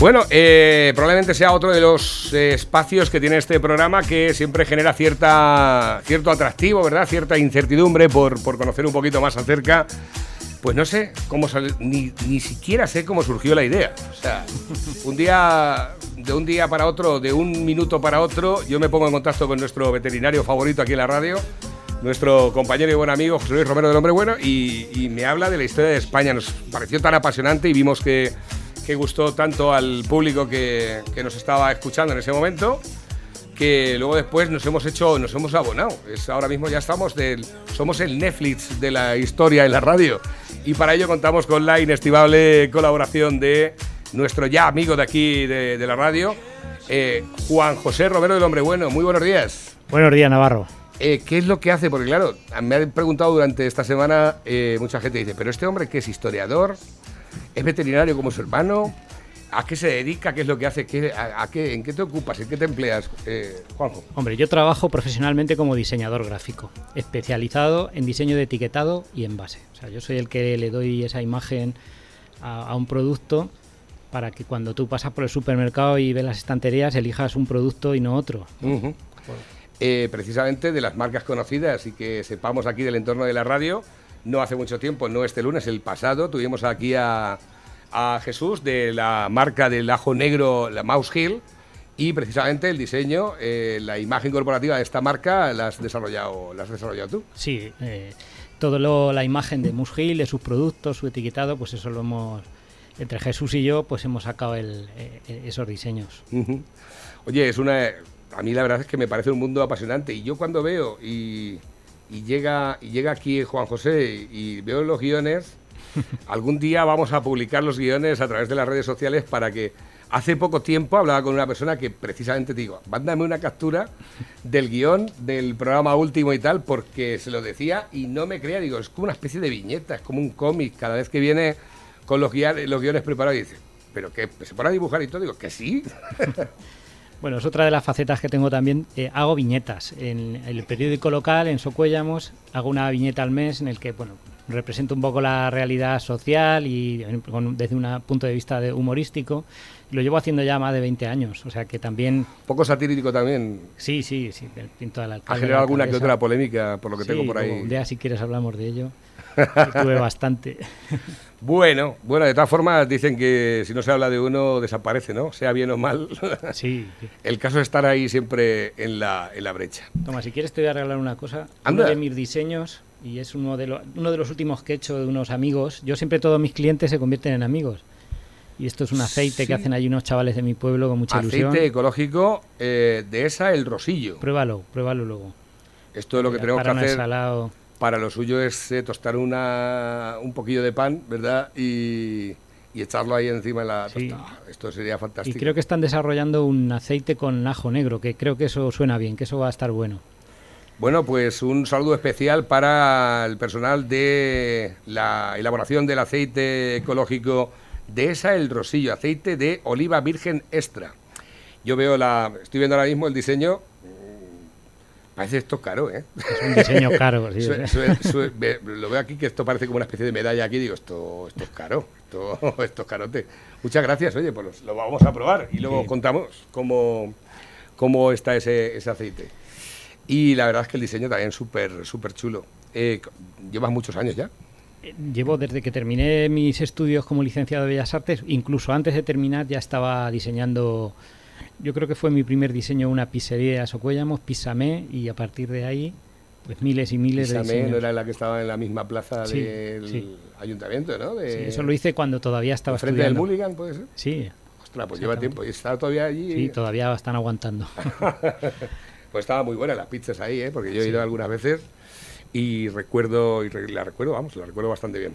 Bueno, probablemente sea otro de los espacios que tiene este programa que siempre genera cierto atractivo, ¿verdad? Cierta incertidumbre por conocer un poquito más acerca. Pues no sé cómo ni siquiera sé cómo surgió la idea. O sea, de un día para otro, de un minuto para otro, yo me pongo en contacto con nuestro veterinario favorito aquí en la radio, nuestro compañero y buen amigo José Luis Romero del Hombre Bueno, y me habla de la historia de España. Nos pareció tan apasionante y vimos que gustó tanto al público que nos estaba escuchando en ese momento, que luego después nos hemos abonado. Ahora mismo ya somos el Netflix de la historia en la radio, y para ello contamos con la inestimable colaboración de nuestro ya amigo de aquí de la radio, Juan José Romero del Hombre Bueno. Muy buenos días. Buenos días, Navarro. ¿Qué es lo que hace? Porque claro, me han preguntado durante esta semana, mucha gente dice, pero este hombre que es historiador, es veterinario como su hermano, ¿a qué se dedica? ¿Qué es lo que hace? ¿En qué te ocupas? ¿En qué te empleas, Juanjo? Hombre, yo trabajo profesionalmente como diseñador gráfico, especializado en diseño de etiquetado y envase. O sea, yo soy el que le doy esa imagen a un producto para que cuando tú pasas por el supermercado y ves las estanterías, elijas un producto y no otro. Uh-huh. Precisamente de las marcas conocidas y que sepamos aquí del entorno de la radio, no hace mucho tiempo, no este lunes, el pasado, tuvimos aquí a Jesús de la marca del ajo negro, la Mouse Hill, y precisamente el diseño, la imagen corporativa de esta marca la has desarrollado tú. Sí, la imagen de Mouse Hill, de sus productos, su etiquetado, pues eso lo hemos, entre Jesús y yo, pues hemos sacado esos diseños. Uh-huh. Oye, a mí la verdad es que me parece un mundo apasionante, y yo cuando veo y llega aquí Juan José y veo los guiones, algún día vamos a publicar los guiones a través de las redes sociales, para que hace poco tiempo hablaba con una persona que precisamente te digo, mándame una captura del guión del programa último y tal, porque se lo decía y no me creía. Digo, es como una especie de viñeta, es como un cómic. Cada vez que viene con los guiones preparados y dice, ¿pero qué? ¿Se pone a dibujar y todo? Digo, que sí. Bueno, es otra de las facetas que tengo también. Hago viñetas. En el periódico local, en Socuéllamos, hago una viñeta al mes en el que, bueno, represento un poco la realidad social y desde un punto de vista humorístico. Lo llevo haciendo ya más de 20 años, o sea que también... Poco satírico también. Sí, el pinto del alcalde. Ha generado alguna que otra polémica, por lo que tengo por ahí. Un día, si quieres, hablamos de ello. Tuve bastante. Bueno, de todas formas dicen que si no se habla de uno desaparece, ¿no? Sea bien o mal. Sí. El caso es estar ahí siempre en la brecha. Toma, si quieres te voy a regalar una cosa. Anda. Uno de mis diseños, y es uno de los últimos que he hecho de unos amigos. Yo siempre, todos mis clientes se convierten en amigos. Y esto es un aceite que hacen allí unos chavales de mi pueblo con mucha ilusión. Aceite ecológico de El Rosillo. Pruébalo luego. Esto es lo que tenemos que hacer. Ensalado. Para lo suyo es tostar un poquillo de pan, ¿verdad? Y echarlo ahí encima de la tostada. Esto sería fantástico. Y creo que están desarrollando un aceite con ajo negro, que creo que eso suena bien, que eso va a estar bueno. Bueno, pues un saludo especial para el personal de la elaboración del aceite ecológico de El Rosillo, aceite de oliva virgen extra. Estoy viendo ahora mismo el diseño. Parece esto caro, ¿eh? Es un diseño caro. Sí, lo veo aquí, que esto parece como una especie de medalla aquí. Digo, esto es caro, esto es carote. Muchas gracias, oye, pues lo vamos a probar y luego contamos cómo está ese aceite. Y la verdad es que el diseño también súper chulo. ¿Llevas muchos años ya? Llevo desde que terminé mis estudios como licenciado de Bellas Artes. Incluso antes de terminar ya estaba diseñando. Yo creo que fue mi primer diseño una pizzería de Socuéllamos, Pisamé, y a partir de ahí, pues miles y miles de diseños. Pisamé no era la que estaba en la misma plaza del ayuntamiento, ¿no? Sí, eso lo hice cuando todavía estaba estudiando. ¿Frente del Mulligan, puede ser? Sí. Ostras, pues lleva tiempo. ¿Y está todavía allí? Sí, todavía están aguantando. Pues estaba muy buena las pizzas ahí, porque yo he ido algunas veces y la recuerdo bastante bien.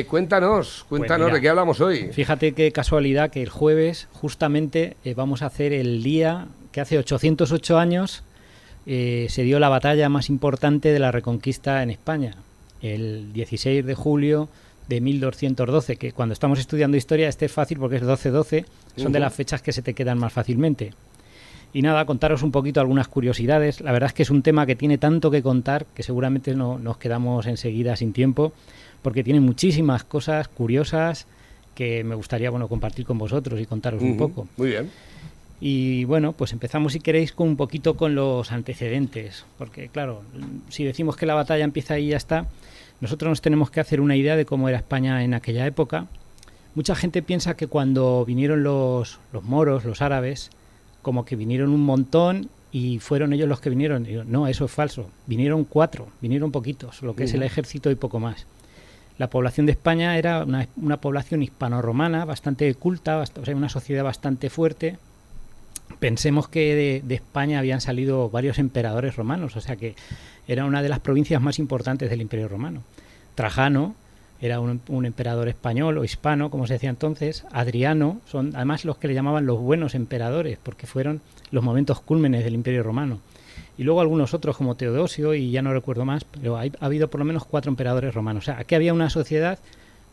Cuéntanos Pues mira, de qué hablamos hoy. Fíjate qué casualidad que el jueves justamente vamos a hacer el día que hace 808 años se dio la batalla más importante de la Reconquista en España, el 16 de julio de 1212, que cuando estamos estudiando historia este es fácil porque es 12-12, son de las fechas que se te quedan más fácilmente. Y nada, contaros un poquito algunas curiosidades. La verdad es que es un tema que tiene tanto que contar que seguramente nos quedamos enseguida sin tiempo, porque tiene muchísimas cosas curiosas que me gustaría compartir con vosotros y contaros un poco. Muy bien. Y bueno, pues empezamos, si queréis, con un poquito con los antecedentes, porque claro, si decimos que la batalla empieza ahí y ya está, nosotros nos tenemos que hacer una idea de cómo era España en aquella época. Mucha gente piensa que cuando vinieron los moros, los árabes, como que vinieron un montón y fueron ellos los que vinieron. Y no, eso es falso. Vinieron 4, vinieron poquitos, lo que es el ejército y poco más. La población de España era una población hispano-romana, bastante culta, o sea, una sociedad bastante fuerte. Pensemos que de España habían salido varios emperadores romanos, o sea que era una de las provincias más importantes del Imperio Romano. Trajano era un emperador español o hispano, como se decía entonces. Adriano son además los que le llamaban los buenos emperadores, porque fueron los momentos cúlmenes del Imperio Romano. Y luego algunos otros como Teodosio, y ya no recuerdo más, pero ha habido por lo menos 4 emperadores romanos. O sea, aquí había una sociedad,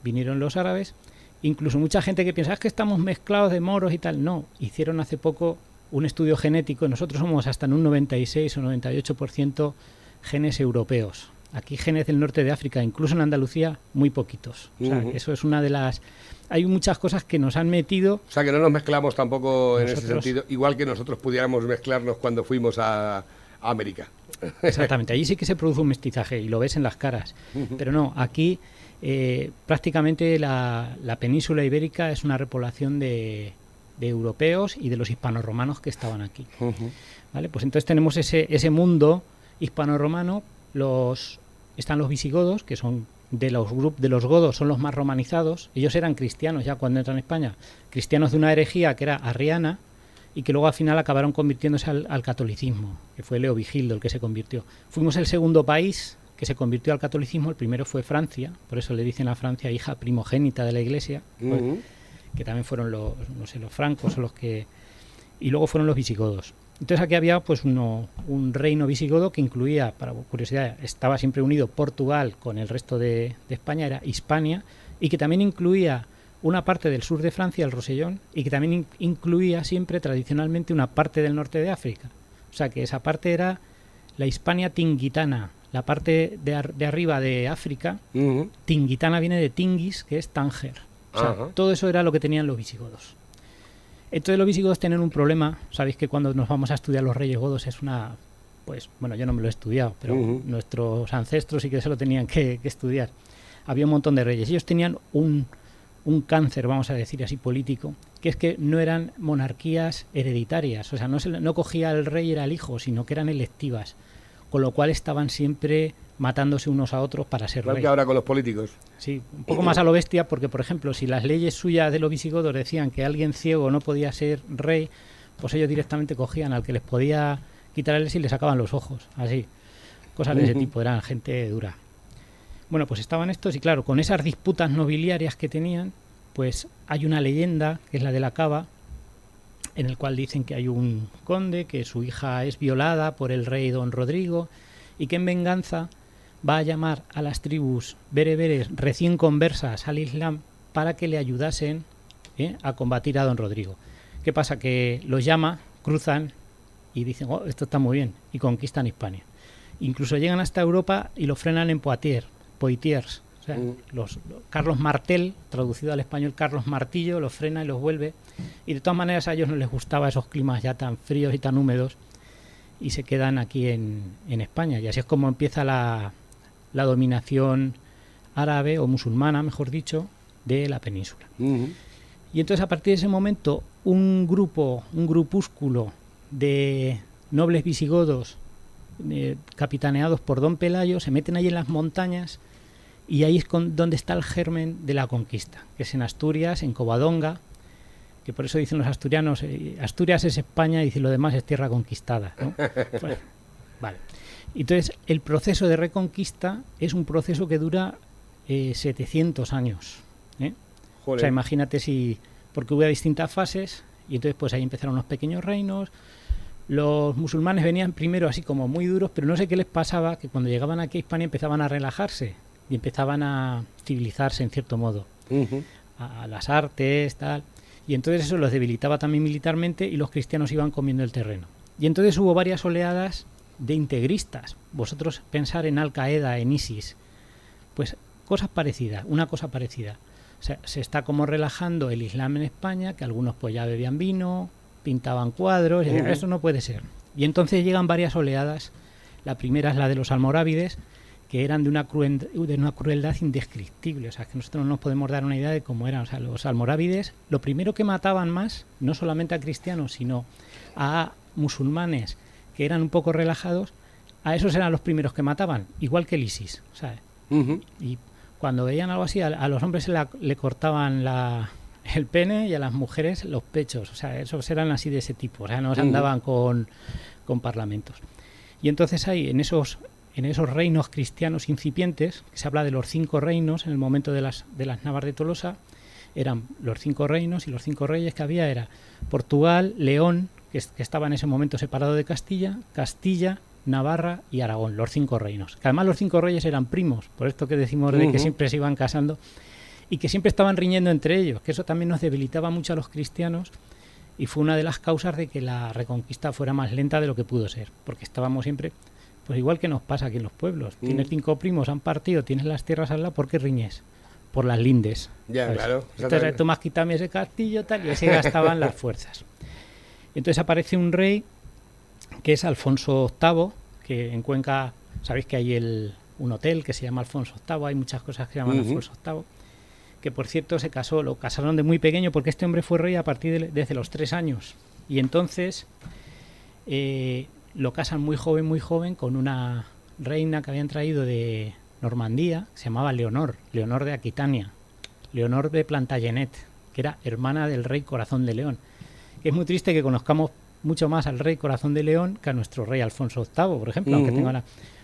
vinieron los árabes, incluso mucha gente que piensa que estamos mezclados de moros y tal. No, hicieron hace poco un estudio genético, nosotros somos hasta en un 96 o 98% genes europeos. Aquí genes del norte de África, incluso en Andalucía, muy poquitos. O sea, eso es una de las... Hay muchas cosas que nos han metido... O sea, que no nos mezclamos tampoco en ese sentido, igual que nosotros pudiéramos mezclarnos cuando fuimos a América. Exactamente, allí sí que se produce un mestizaje y lo ves en las caras. Pero no, aquí prácticamente la península ibérica es una repoblación de europeos y de los hispanorromanos que estaban aquí. ¿Vale? Pues entonces tenemos ese mundo hispanorromano. Están los visigodos, que son de los godos, son los más romanizados. Ellos eran cristianos ya cuando entran en España, cristianos de una herejía que era arriana, y que luego al final acabaron convirtiéndose al catolicismo, que fue Leovigildo el que se convirtió. Fuimos el segundo país que se convirtió al catolicismo. El primero fue Francia, por eso le dicen a Francia hija primogénita de la Iglesia, pues, que también fueron los francos o los que... Y luego fueron los visigodos. Entonces aquí había pues un reino visigodo que incluía, para curiosidad, estaba siempre unido Portugal con el resto de España, era Hispania, y que también incluía una parte del sur de Francia, el Rosellón, y que también incluía siempre tradicionalmente una parte del norte de África. O sea que esa parte era la Hispania tingitana, la parte de arriba de África. Tingitana viene de Tingis, que es Tánger. O sea, todo eso era lo que tenían los visigodos. Entonces los visigodos tienen un problema. Sabéis que cuando nos vamos a estudiar los reyes godos es una... Pues bueno, yo no me lo he estudiado, pero nuestros ancestros sí que se lo tenían que estudiar. Había un montón de reyes. Ellos tenían un cáncer, vamos a decir así, político, que es que no eran monarquías hereditarias. O sea, no cogía el rey y era el hijo, sino que eran electivas. Con lo cual estaban siempre matándose unos a otros para ser rey. Que ahora con los políticos. Sí, un poco más a lo bestia, porque por ejemplo, si las leyes suyas de los visigodos decían que alguien ciego no podía ser rey, pues ellos directamente cogían al que les podía quitar el y le sacaban los ojos, así. Cosas de ese tipo, eran gente dura. Bueno, pues estaban estos y claro, con esas disputas nobiliarias que tenían, pues hay una leyenda, que es la de la Cava, en el cual dicen que hay un conde, que su hija es violada por el rey don Rodrigo, y que en venganza va a llamar a las tribus bereberes recién conversas al Islam para que le ayudasen a combatir a don Rodrigo. ¿Qué pasa? Que los llama, cruzan y dicen, oh, esto está muy bien, y conquistan Hispania. Incluso llegan hasta Europa y lo frenan en Poitiers. O sea, Carlos Martel, traducido al español Carlos Martillo, los frena y los vuelve. Y de todas maneras a ellos no les gustaba esos climas ya tan fríos y tan húmedos y se quedan aquí en España. Y así es como empieza la dominación árabe o musulmana, mejor dicho, de la península. Y entonces a partir de ese momento un grupúsculo de nobles visigodos capitaneados por don Pelayo se meten ahí en las montañas. Y ahí es donde está el germen de la conquista, que es en Asturias, en Covadonga, que por eso dicen los asturianos, Asturias es España y lo demás es tierra conquistada, ¿no? Bueno, vale. Entonces, el proceso de reconquista es un proceso que dura 700 años. O sea, imagínate porque hubo distintas fases y entonces pues ahí empezaron los pequeños reinos. Los musulmanes venían primero así como muy duros, pero no sé qué les pasaba, que cuando llegaban aquí a Hispania empezaban a relajarse y empezaban a civilizarse en cierto modo, a las artes, tal, y entonces eso los debilitaba también militarmente y los cristianos iban comiendo el terreno. Y entonces hubo varias oleadas de integristas. Vosotros pensar en Al Qaeda, en ISIS, pues una cosa parecida. se está como relajando el Islam en España, que algunos pues ya bebían vino, pintaban cuadros, y eso no puede ser. Y entonces llegan varias oleadas. La primera es la de los almorávides, que eran de una crueldad indescriptible. O sea, que nosotros no nos podemos dar una idea de cómo eran. O sea, los almorávides, lo primero que mataban más, no solamente a cristianos, sino a musulmanes que eran un poco relajados, a esos eran los primeros que mataban, igual que el ISIS, ¿sabes? Y cuando veían algo así, a los hombres le cortaban el pene y a las mujeres los pechos. O sea, esos eran así de ese tipo. O sea, no se andaban con parlamentos. Y entonces hay en esos reinos cristianos incipientes, que se habla de los 5 reinos en el momento de las Navas de Tolosa, eran los 5 reinos, y los 5 reyes que había era Portugal, León, que estaba en ese momento separado de Castilla, Navarra y Aragón, los 5 reinos. Que además los 5 reyes eran primos, por esto que decimos de que siempre se iban casando y que siempre estaban riñendo entre ellos, que eso también nos debilitaba mucho a los cristianos y fue una de las causas de que la reconquista fuera más lenta de lo que pudo ser, porque estábamos siempre, pues igual que nos pasa aquí en los pueblos, tienes 5 primos, han partido, tienes las tierras al lado, ¿por qué riñes? Por las lindes. Ya, ¿sabes? Claro. Entonces tú más quítame ese castillo tal, y así gastaban las fuerzas. Entonces aparece un rey que es Alfonso VIII, que en Cuenca, sabéis que hay un hotel que se llama Alfonso VIII, hay muchas cosas que se llaman Alfonso VIII, que por cierto lo casaron de muy pequeño, porque este hombre fue rey a partir desde los 3 años, y entonces lo casan muy joven, con una reina que habían traído de Normandía, que se llamaba Leonor de Aquitania, Leonor de Plantagenet, que era hermana del rey Corazón de León. Que es muy triste que conozcamos mucho más al rey Corazón de León que a nuestro rey Alfonso VIII, por ejemplo, aunque tenga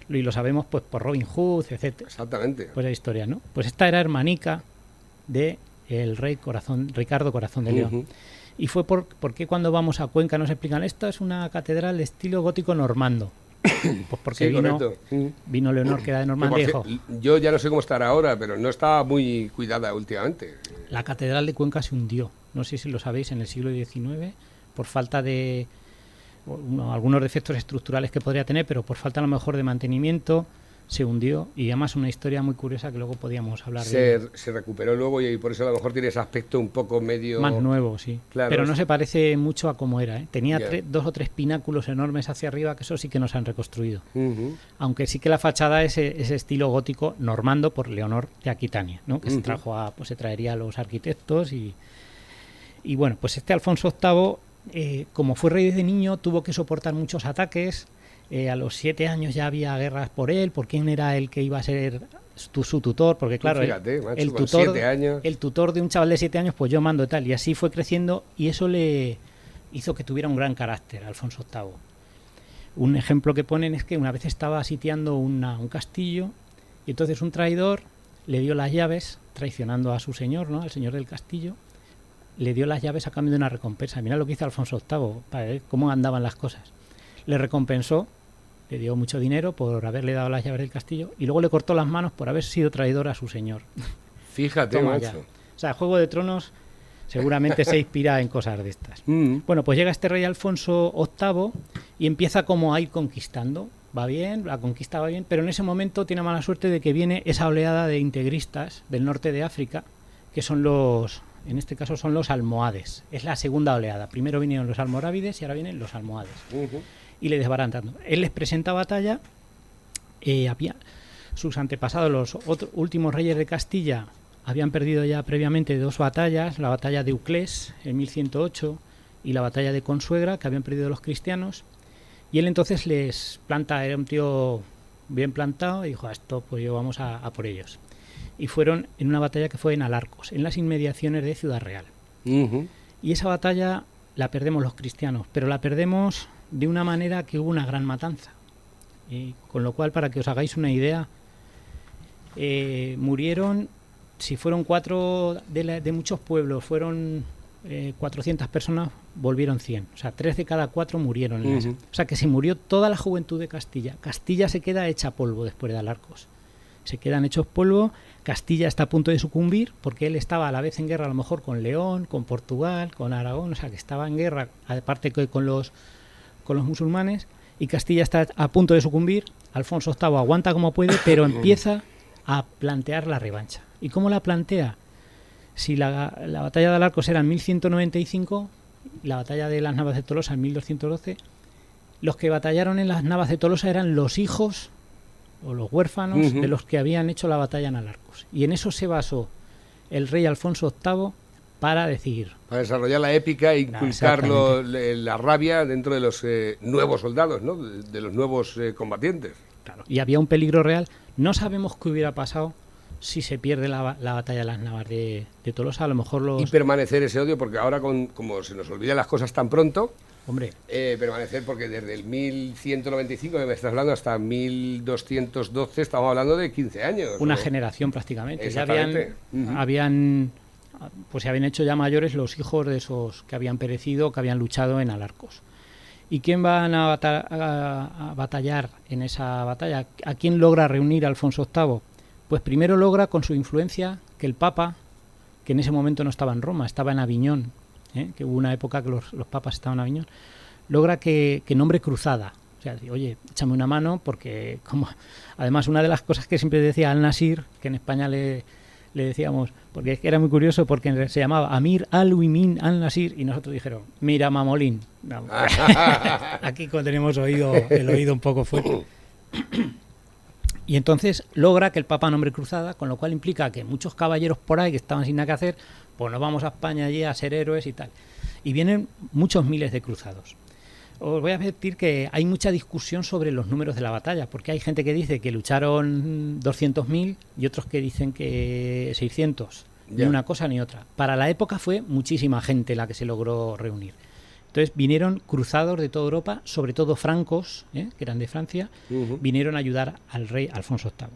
y lo sabemos pues por Robin Hood, etcétera. Exactamente. Pues la historia, ¿no? Pues esta era hermanica de el rey Ricardo Corazón de León. Y fue porque cuando vamos a Cuenca nos explican, esto es una catedral de estilo gótico normando. Pues porque vino Leonor, que era de Normandía, y dijo, yo ya no sé cómo estará ahora, pero no estaba muy cuidada últimamente. La catedral de Cuenca se hundió, no sé si lo sabéis, en el siglo XIX, por falta de algunos defectos estructurales que podría tener, pero por falta a lo mejor de mantenimiento se hundió, y además una historia muy curiosa que luego podíamos hablar de ella. Se recuperó luego y por eso a lo mejor tiene ese aspecto un poco medio... Más nuevo, sí. Claro, pero no se parece mucho a como era, ¿eh? Tenía 2 o 3 pináculos enormes hacia arriba, que eso sí que nos han reconstruido. Aunque sí que la fachada es ese estilo gótico normando por Leonor de Aquitania, ¿no? Que se traería a los arquitectos y bueno, pues este Alfonso VIII, como fue rey desde niño, tuvo que soportar muchos ataques. A los 7 años ya había guerras por él, por quién era el que iba a ser su tutor, porque claro, fíjate, macho, el tutor de un chaval de 7 años, pues yo mando tal, y así fue creciendo, y eso le hizo que tuviera un gran carácter, Alfonso VIII. Un ejemplo que ponen es que una vez estaba sitiando un castillo, y entonces un traidor le dio las llaves, traicionando a su señor, ¿no?, al señor del castillo, le dio las llaves a cambio de una recompensa. Mirad lo que hizo Alfonso VIII, para ver cómo andaban las cosas. Le recompensó, le dio mucho dinero por haberle dado las llaves del castillo, y luego le cortó las manos por haber sido traidor a su señor. Fíjate, macho. O sea, Juego de Tronos seguramente se inspira en cosas de estas. Bueno, pues llega este rey Alfonso VIII y empieza como a ir conquistando. Va bien, la conquista va bien, pero en ese momento tiene mala suerte de que viene esa oleada de integristas del norte de África, que son en este caso son los almohades. Es la segunda oleada. Primero vinieron los almorávides y ahora vienen los almohades. Y le desbaratando. Él les presenta batalla. Había sus antepasados, los últimos reyes de Castilla, habían perdido ya previamente 2 batallas, la batalla de Uclés en 1108 y la batalla de Consuegra, que habían perdido los cristianos, y él entonces les planta, era un tío bien plantado, y dijo, esto pues yo vamos a por ellos. Y fueron en una batalla que fue en Alarcos, en las inmediaciones de Ciudad Real. Y esa batalla la perdemos los cristianos, pero la perdemos de una manera que hubo una gran matanza. Con lo cual, para que os hagáis una idea, murieron, si fueron 4 de muchos pueblos, fueron 400 personas, volvieron 100. O sea, 3 de cada 4 murieron en esa. O sea, que se murió toda la juventud de Castilla. Castilla se queda hecha polvo después de Alarcos. Se quedan hechos polvo. Castilla está a punto de sucumbir, porque él estaba a la vez en guerra a lo mejor con León, con Portugal, con Aragón, o sea, que estaba en guerra, aparte que con los musulmanes, y Castilla está a punto de sucumbir. Alfonso VIII aguanta como puede, pero empieza a plantear la revancha. ¿Y cómo la plantea? Si la batalla de Alarcos era en 1195, la batalla de las Navas de Tolosa en 1212, los que batallaron en las Navas de Tolosa eran los hijos o los huérfanos de los que habían hecho la batalla en Alarcos. Y en eso se basó el rey Alfonso VIII para decir... Para desarrollar la épica e inculcar la rabia dentro de los nuevos soldados, ¿no? De los nuevos combatientes. Claro. Y había un peligro real. No sabemos qué hubiera pasado si se pierde la batalla de las Navas de Tolosa. A lo mejor los... Y permanecer ese odio, porque ahora como se nos olvidan las cosas tan pronto... Hombre. Permanecer, porque desde el 1195 que me estás hablando hasta 1212 estamos hablando de 15 años. Una generación prácticamente. Ya Exactamente. se habían hecho ya mayores los hijos de esos que habían perecido, que habían luchado en Alarcos. ¿Y quién van a batallar en esa batalla? ¿A quién logra reunir Alfonso VIII? Pues primero logra con su influencia que el Papa, que en ese momento no estaba en Roma, estaba en Aviñón, que hubo una época que los papas estaban en Aviñón, logra que nombre cruzada. O sea, oye, échame una mano, porque además una de las cosas que siempre decía Al-Nasir, que en España le decíamos, porque es que era muy curioso, porque se llamaba Amir al-Wimin al-Nasir, y nosotros dijeron, mira Mamolín. No, aquí tenemos el oído un poco fuerte. Y entonces logra que el Papa nombre cruzada, con lo cual implica que muchos caballeros por ahí que estaban sin nada que hacer, pues nos vamos a España allí a ser héroes y tal. Y vienen muchos miles de cruzados. Os voy a advertir que hay mucha discusión sobre los números de la batalla, porque hay gente que dice que lucharon 200.000 y otros que dicen que 600. Ni una cosa ni otra. Para la época fue muchísima gente la que se logró reunir. Entonces vinieron cruzados de toda Europa, sobre todo francos, que eran de Francia, vinieron a ayudar al rey Alfonso VIII.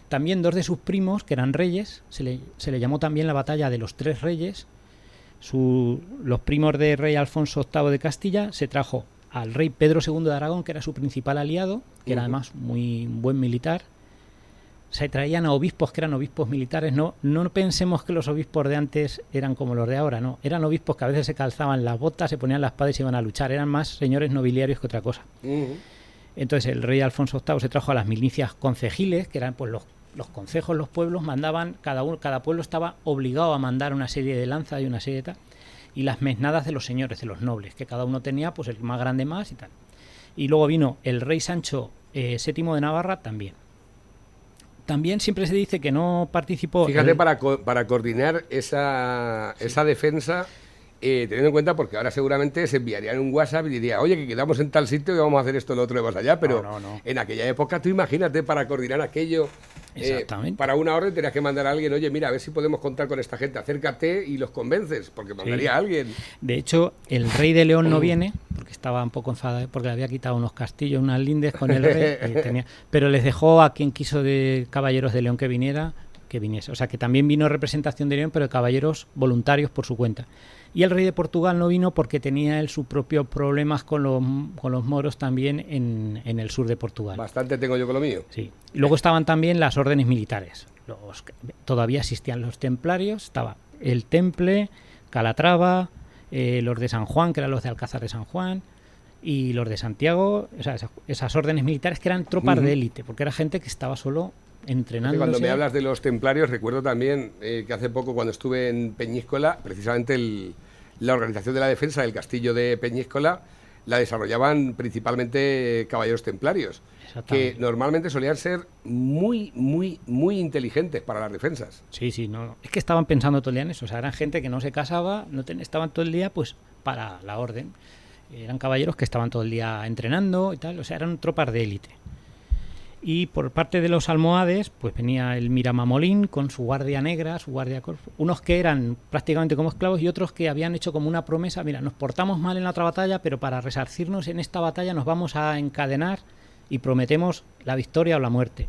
También dos de sus primos, que eran reyes, se le llamó también la batalla de los tres reyes. Los primos del rey Alfonso VIII de Castilla se trajo al rey Pedro II de Aragón, que era su principal aliado, que era además muy buen militar. Se traían a obispos que eran obispos militares. No pensemos que los obispos de antes eran como los de ahora, no. Eran obispos que a veces se calzaban las botas, se ponían la espada y se iban a luchar. Eran más señores nobiliarios que otra cosa. Entonces el rey Alfonso VIII se trajo a las milicias concejiles, que eran pues los concejos, los pueblos mandaban, cada pueblo estaba obligado a mandar una serie de lanzas y una serie de tal, y las mesnadas de los señores, de los nobles, que cada uno tenía pues el más grande más y tal. Y luego vino el rey Sancho VII de Navarra también. También siempre se dice que no participó... Fíjate, para coordinar esa defensa, teniendo en cuenta, porque ahora seguramente se enviarían un WhatsApp y diría, oye, que quedamos en tal sitio y vamos a hacer esto, lo otro y más allá, pero no. En aquella época tú imagínate para coordinar aquello... Exactamente. Para una orden tenías que mandar a alguien, oye, mira, a ver si podemos contar con esta gente, acércate y los convences, porque mandaría a alguien. De hecho, el rey de León no viene, porque estaba un poco enfadado, porque le había quitado unos castillos, unas lindes con el rey, pero les dejó a quien quiso de caballeros de León que viniese. O sea, que también vino representación de León, pero de caballeros voluntarios por su cuenta. Y el rey de Portugal no vino porque tenía él sus propios problemas con los moros también en el sur de Portugal. Bastante tengo yo con lo mío. Sí. Y luego estaban también las órdenes militares. Todavía existían los templarios, estaba el Temple, Calatrava, los de San Juan, que eran los de Alcázar de San Juan, y los de Santiago, o sea, esas órdenes militares que eran tropas de élite, porque era gente que estaba solo entrenando. Cuando me hablas de los templarios, recuerdo también que hace poco, cuando estuve en Peñíscola, precisamente la organización de la defensa del castillo de Peñíscola la desarrollaban principalmente caballeros templarios, que normalmente solían ser muy, muy, muy inteligentes para las defensas. Sí, no. Es que estaban pensando todo el día en eso. O sea, eran gente que no se casaba, estaban todo el día pues para la orden. Eran caballeros que estaban todo el día entrenando y tal. O sea, eran tropas de élite. Y por parte de los almohades, pues venía el Miramamolín con su guardia negra, su guardia corpo, unos que eran prácticamente como esclavos y otros que habían hecho como una promesa, mira, nos portamos mal en la otra batalla, pero para resarcirnos en esta batalla nos vamos a encadenar y prometemos la victoria o la muerte.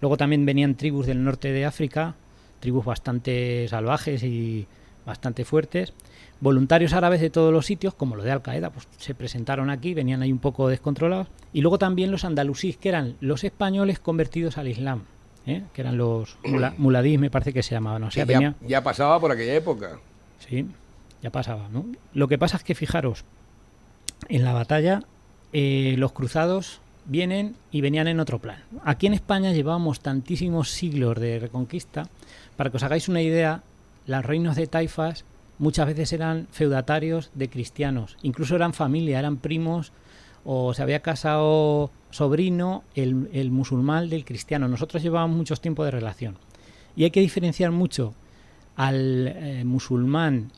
Luego también venían tribus del norte de África, tribus bastante salvajes y bastante fuertes. Voluntarios árabes de todos los sitios, como los de Al-Qaeda, pues se presentaron aquí, venían ahí un poco descontrolados. Y luego también los andalusíes, que eran los españoles convertidos al Islam, que eran los muladís, me parece que se llamaban. O sea, ya pasaba por aquella época. Sí, ya pasaba, ¿no? Lo que pasa es que, fijaros, en la batalla los cruzados vienen y venían en otro plan. Aquí en España llevábamos tantísimos siglos de reconquista, para que os hagáis una idea, los reinos de taifas muchas veces eran feudatarios de cristianos, incluso eran familia, eran primos, o se había casado sobrino el musulmán del cristiano. Nosotros llevábamos mucho tiempo de relación. Y hay que diferenciar mucho al musulmán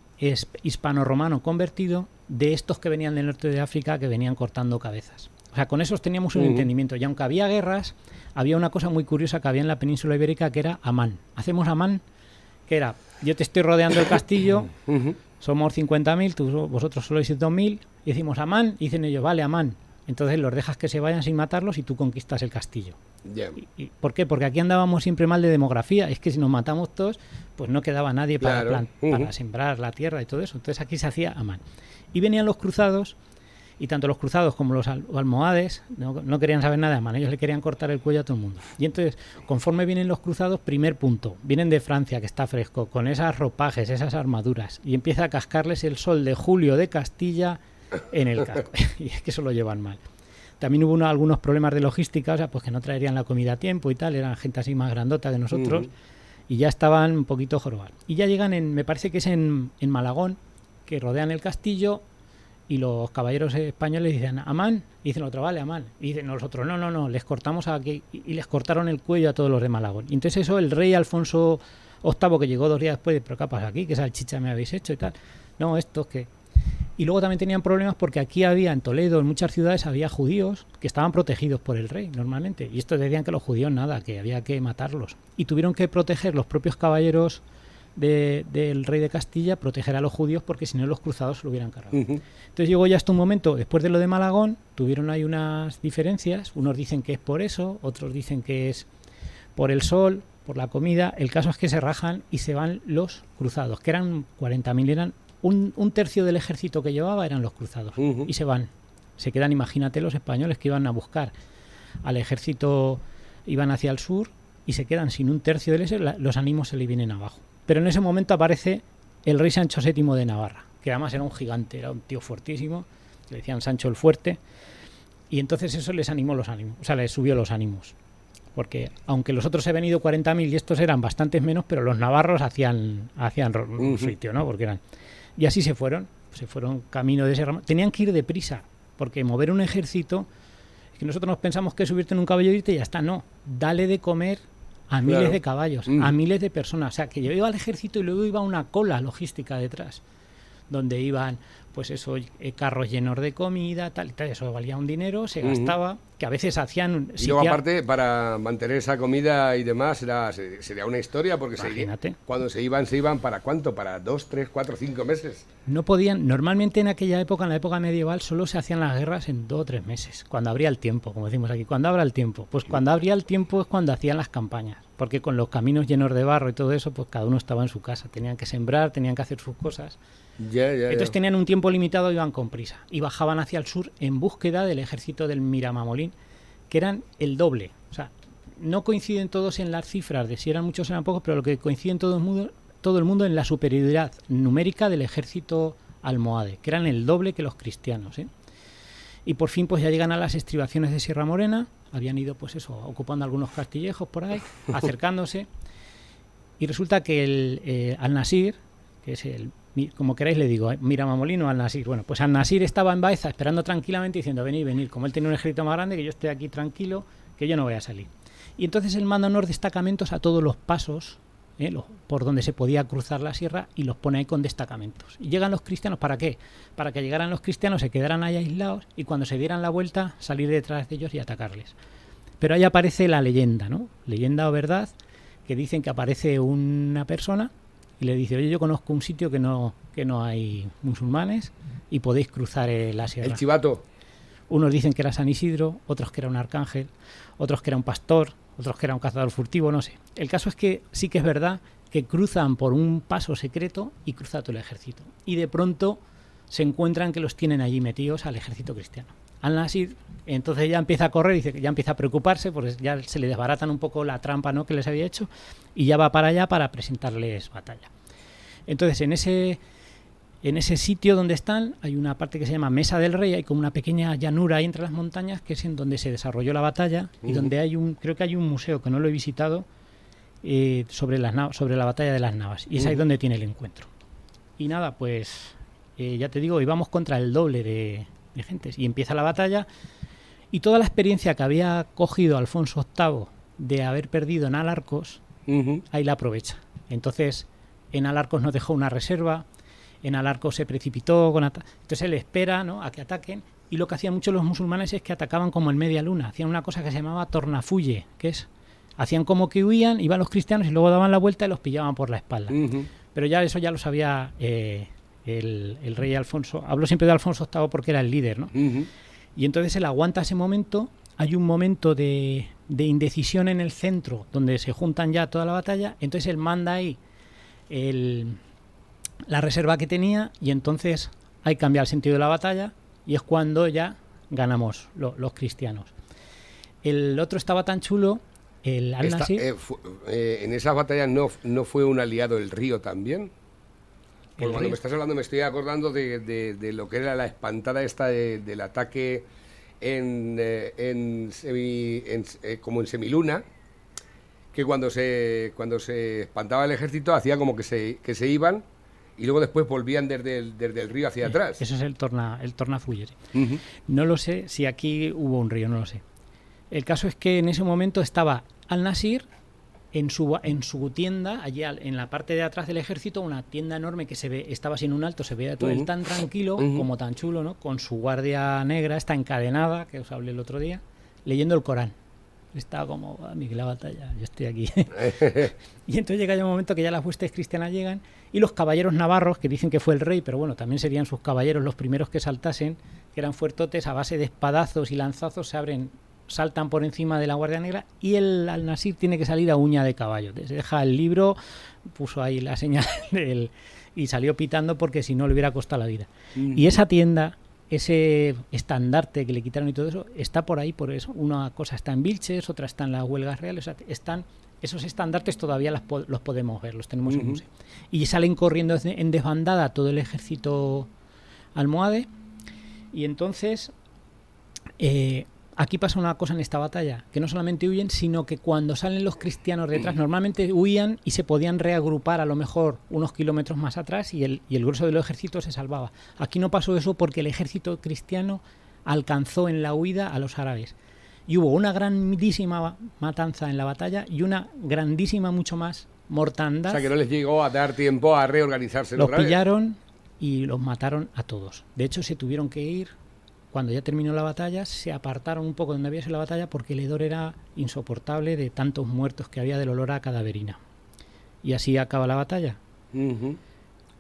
hispano-romano convertido de estos que venían del norte de África, que venían cortando cabezas. O sea, con esos teníamos un entendimiento. Y aunque había guerras, había una cosa muy curiosa que había en la península ibérica, que era amán. Hacemos amán, que era, yo te estoy rodeando el castillo, somos 50.000, vosotros solo sois 2.000, y decimos amán, y dicen ellos, vale, amán. Entonces los dejas que se vayan sin matarlos y tú conquistas el castillo. Yeah. ¿Por qué? Porque aquí andábamos siempre mal de demografía. Es que si nos matamos todos, pues no quedaba nadie para sembrar la tierra y todo eso. Entonces aquí se hacía amán. Y venían los cruzados, y tanto los cruzados como los almohades no querían saber nada de amán. Ellos le querían cortar el cuello a todo el mundo. Y entonces, conforme vienen los cruzados, primer punto, vienen de Francia, que está fresco, con esas ropajes, esas armaduras, y empieza a cascarles el sol de Julio de Castilla en el casco. Y es que eso lo llevan mal. También hubo algunos problemas de logística, o sea, pues que no traerían la comida a tiempo y tal, eran gente así más grandota que nosotros, y ya estaban un poquito jorobados. Y ya llegan me parece que es en Malagón, que rodean el castillo, y los caballeros españoles dicen, amán, y dicen otro, vale, amán, y dicen nosotros, no, les cortamos aquí, y les cortaron el cuello a todos los de Malagón. Y entonces eso, el rey Alfonso VIII, que llegó 2 días después, pero ¿qué pasa aquí? ¿Qué salchicha me habéis hecho y tal? No, esto es que... Y luego también tenían problemas porque aquí había, en Toledo, en muchas ciudades, había judíos que estaban protegidos por el rey, normalmente. Y estos decían que los judíos nada, que había que matarlos. Y tuvieron que proteger los propios caballeros del rey de Castilla, proteger a los judíos, porque si no los cruzados se lo hubieran cargado. Entonces llegó ya hasta un momento, después de lo de Malagón, tuvieron ahí unas diferencias. Unos dicen que es por eso, otros dicen que es por el sol, por la comida. El caso es que se rajan y se van los cruzados, que eran 40.000, eran... Un tercio del ejército que llevaba eran los cruzados, y se van. Se quedan, imagínate, los españoles que iban a buscar al ejército, iban hacia el sur, y se quedan sin un tercio del ejército, los ánimos se le vienen abajo. Pero en ese momento aparece el rey Sancho VII de Navarra, que además era un gigante, era un tío fuertísimo, le decían Sancho el Fuerte, y entonces eso les animó los ánimos, o sea, les subió los ánimos. Porque aunque los otros se habían ido 40.000 y estos eran bastantes menos, pero los navarros hacían un sitio, ¿no? Porque eran... Y así se fueron camino de ese ramo. Tenían que ir deprisa, porque mover un ejército, es que nosotros nos pensamos que subirte en un caballo y irte y ya está. No, dale de comer a miles de caballos, a miles de personas. O sea, que yo iba al ejército y luego iba una cola logística detrás, donde iban, pues eso, carros llenos de comida, tal y tal. Eso valía un dinero, se gastaba, que a veces hacían... Y luego, aparte, para mantener esa comida y demás, sería una historia, porque cuando se iban, ¿para cuánto? ¿Para 2, 3, 4, 5 meses? No podían, normalmente en aquella época, en la época medieval, solo se hacían las guerras en 2 o 3 meses, cuando abría el tiempo, como decimos aquí, cuando abra el tiempo. Pues cuando abría el tiempo es cuando hacían las campañas, porque con los caminos llenos de barro y todo eso, pues cada uno estaba en su casa, tenían que sembrar, tenían que hacer sus cosas. Entonces tenían un tiempo limitado, iban con prisa y bajaban hacia el sur en búsqueda del ejército del Miramamolín, que eran el doble. O sea, no coinciden todos en las cifras de si eran muchos o eran pocos, pero lo que coincide en todo el mundo en la superioridad numérica del ejército almohade, que eran el doble que los cristianos, ¿eh? Y por fin pues ya llegan a las estribaciones de Sierra Morena, habían ido pues eso, ocupando algunos castillejos por ahí, acercándose, y resulta que el Al-Nasir, que es como queráis le digo, Miramamolín o Al-Nasir. Bueno, pues Al-Nasir estaba en Baeza esperando tranquilamente diciendo, venid, como él tenía un ejército más grande, que yo estoy aquí tranquilo, que yo no voy a salir. Y entonces él manda unos destacamentos a todos los pasos por donde se podía cruzar la sierra y los pone ahí con destacamentos. Y llegan los cristianos, ¿para qué? Para que llegaran los cristianos, se quedaran ahí aislados y cuando se dieran la vuelta salir detrás de ellos y atacarles. Pero ahí aparece la leyenda, ¿no? Leyenda o verdad, que dicen que aparece una persona y le dice, oye, yo conozco un sitio que no hay musulmanes y podéis cruzar la sierra. El chivato. Unos dicen que era San Isidro, otros que era un arcángel, otros que era un pastor, otros que era un cazador furtivo, no sé. El caso es que sí que es verdad que cruzan por un paso secreto y cruza todo el ejército. Y de pronto se encuentran que los tienen allí metidos al ejército cristiano. Al-Nasir entonces ya empieza a correr, dice que ya empieza a preocuparse porque ya se le desbaratan un poco la trampa, ¿no?, que les había hecho, y ya va para allá para presentarles batalla. Entonces en ese sitio donde están hay una parte que se llama Mesa del Rey, hay como una pequeña llanura ahí entre las montañas que es en donde se desarrolló la batalla y donde creo que hay un museo que no lo he visitado, sobre la batalla de las Navas. Y es ahí donde tiene el encuentro. Y nada, pues ya te digo, íbamos contra el doble de gentes. Y empieza la batalla y toda la experiencia que había cogido Alfonso VIII de haber perdido en Alarcos, ahí la aprovecha. Entonces, en Alarcos nos dejó una reserva, en Alarcos se precipitó, entonces él espera, ¿no?, a que ataquen, y lo que hacían muchos los musulmanes es que atacaban como en media luna, hacían una cosa que se llamaba tornafulle, que es, hacían como que huían, iban los cristianos y luego daban la vuelta y los pillaban por la espalda. Pero ya eso ya lo sabía el rey Alfonso, hablo siempre de Alfonso VIII porque era el líder, ¿no? Y entonces él aguanta ese momento, hay un momento de indecisión en el centro, donde se juntan ya toda la batalla, entonces él manda ahí la reserva que tenía y entonces hay que cambiar el sentido de la batalla y es cuando ya ganamos los cristianos. El otro estaba tan chulo, el Al-Nasir. En esas batallas no fue un aliado el río también. Porque cuando me estás hablando me estoy acordando de lo que era la espantada esta del ataque como en semiluna, que cuando se espantaba el ejército hacía como que se iban y luego después volvían desde el río hacia atrás. Eso es el tornafulle. No lo sé si aquí hubo un río, no lo sé. El caso es que en ese momento estaba Al-Nasir en su tienda, allí en la parte de atrás del ejército, una tienda enorme que estaba sin un alto, se veía todo él tan tranquilo, como tan chulo, ¿no?, con su guardia negra, está encadenada, que os hablé el otro día, leyendo el Corán. Estaba como, Miguel, la batalla, yo estoy aquí. Y entonces llega ya un momento que ya las huestes cristianas llegan y los caballeros navarros, que dicen que fue el rey, pero bueno, también serían sus caballeros los primeros que saltasen, que eran fuertotes, a base de espadazos y lanzazos saltan por encima de la Guardia Negra y el Al-Nasir tiene que salir a uña de caballo. Se deja el libro, puso ahí la señal y salió pitando porque si no le hubiera costado la vida. Y esa tienda, ese estandarte que le quitaron y todo eso, está por ahí, por eso. Una cosa está en Vilches, otra está en las Huelgas Reales, o sea, esos estandartes todavía los podemos ver, los tenemos en museo. Y salen corriendo en desbandada todo el ejército almohade y entonces... aquí pasa una cosa en esta batalla, que no solamente huyen, sino que cuando salen los cristianos detrás, normalmente huían y se podían reagrupar a lo mejor unos kilómetros más atrás y el grueso del ejército se salvaba. Aquí no pasó eso porque el ejército cristiano alcanzó en la huida a los árabes. Y hubo una grandísima matanza en la batalla y una grandísima, mucho más, mortandad. O sea, que no les llegó a dar tiempo a reorganizarse. Los pillaron y los mataron a todos. De hecho, se tuvieron que ir. Cuando ya terminó la batalla, se apartaron un poco de donde había sido la batalla porque el hedor era insoportable de tantos muertos que había, del olor a cadaverina. Y así acaba la batalla.